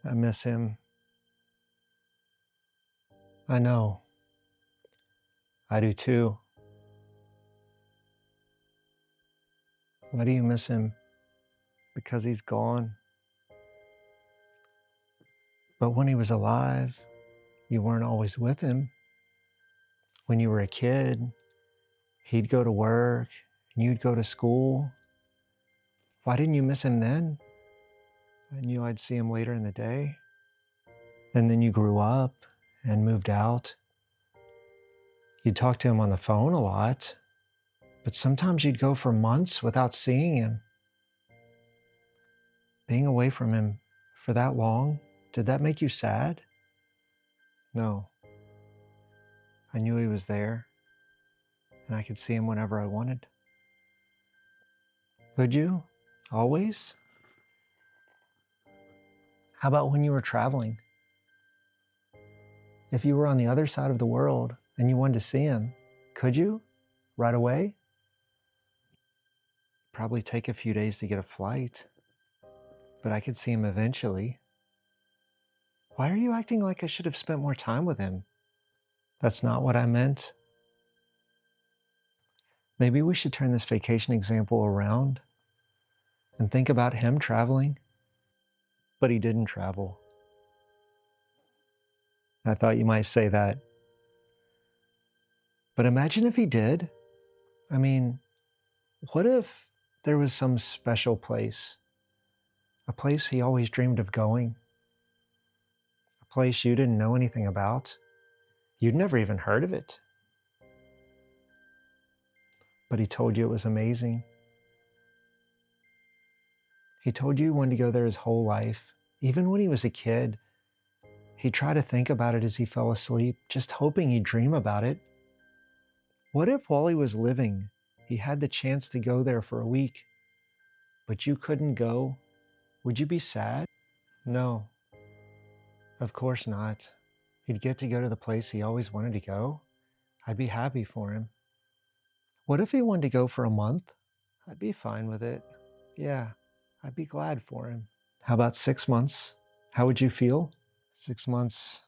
I miss him. I know. I do too. Why do you miss him? Because he's gone. But when he was alive, you weren't always with him. When you were a kid, he'd go to work and you'd go to school. Why didn't you miss him then? I knew I'd see him later in the day. And then you grew up and moved out. You'd talk to him on the phone a lot, but sometimes you'd go for months without seeing him. Being away from him for that long, did that make you sad? No. I knew he was there, and I could see him whenever I wanted. Could you? Always? How about when you were traveling? If you were on the other side of the world and you wanted to see him, could you? Right away? Probably take a few days to get a flight, but I could see him eventually. Why are you acting like I should have spent more time with him? That's not what I meant. Maybe we should turn this vacation example around and think about him traveling. But he didn't travel. I thought you might say that. But imagine if he did. I mean, what if there was some special place? A place he always dreamed of going? A place you didn't know anything about? You'd never even heard of it. But he told you it was amazing. He told you he wanted to go there his whole life. Even when he was a kid, he'd try to think about it as he fell asleep, just hoping he'd dream about it. What if while he was living, he had the chance to go there for a week, but you couldn't go? Would you be sad? No, of course not. He'd get to go to the place he always wanted to go. I'd be happy for him. What if he wanted to go for a month? I'd be fine with it. Yeah, I'd be glad for him. How about 6 months? How would you feel? 6 months,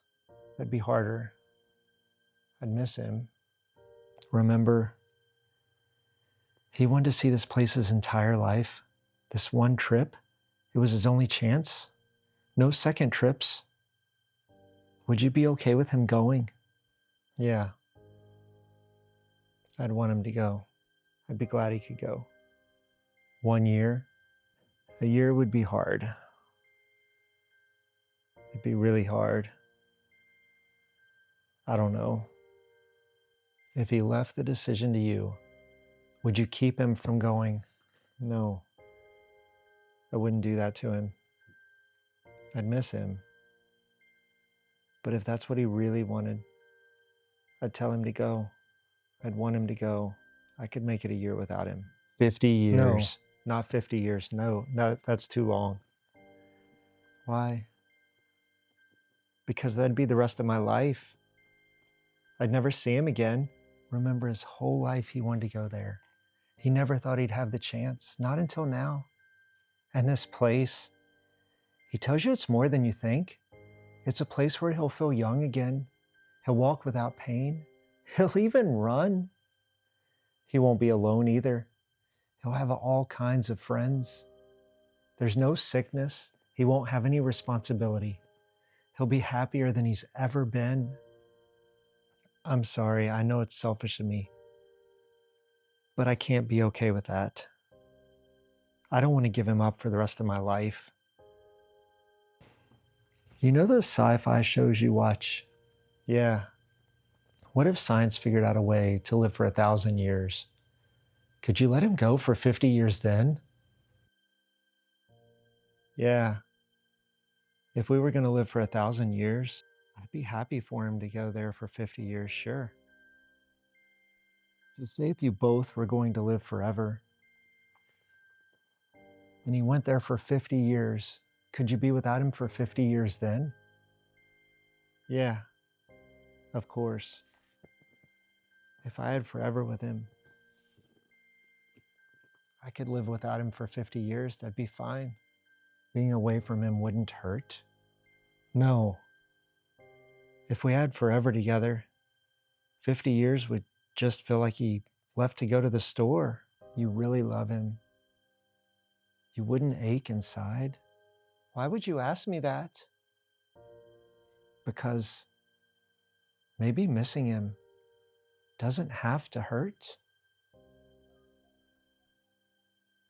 that'd be harder. I'd miss him. Remember, he wanted to see this place his entire life. This one trip, it was his only chance. No second trips. Would you be okay with him going? Yeah. I'd want him to go. I'd be glad he could go. 1 year? A year would be hard. It'd be really hard. I don't know. If he left the decision to you, would you keep him from going? No. I wouldn't do that to him. I'd miss him. But if that's what he really wanted, I'd tell him to go. I'd want him to go. I could make it a year without him. 50 years. No, not 50 years. No, that's too long. Why? Because that'd be the rest of my life. I'd never see him again. Remember, his whole life he wanted to go there. He never thought he'd have the chance, not until now. And this place, he tells you it's more than you think. It's a place where he'll feel young again. He'll walk without pain. He'll even run. He won't be alone either. He'll have all kinds of friends. There's no sickness. He won't have any responsibility. He'll be happier than he's ever been. I'm sorry, I know it's selfish of me, but I can't be okay with that. I don't want to give him up for the rest of my life. You know those sci-fi shows you watch? Yeah. What if science figured out a way to live for 1,000 years? Could you let him go for 50 years then? Yeah. If we were going to live for 1,000 years, I'd be happy for him to go there for 50 years, sure. So say if you both were going to live forever, and he went there for 50 years, could you be without him for 50 years then? Yeah, of course. If I had forever with him, I could live without him for 50 years, that'd be fine. Being away from him wouldn't hurt. No. If we had forever together, 50 years would just feel like he left to go to the store. You really love him. You wouldn't ache inside. Why would you ask me that? Because maybe missing him doesn't have to hurt.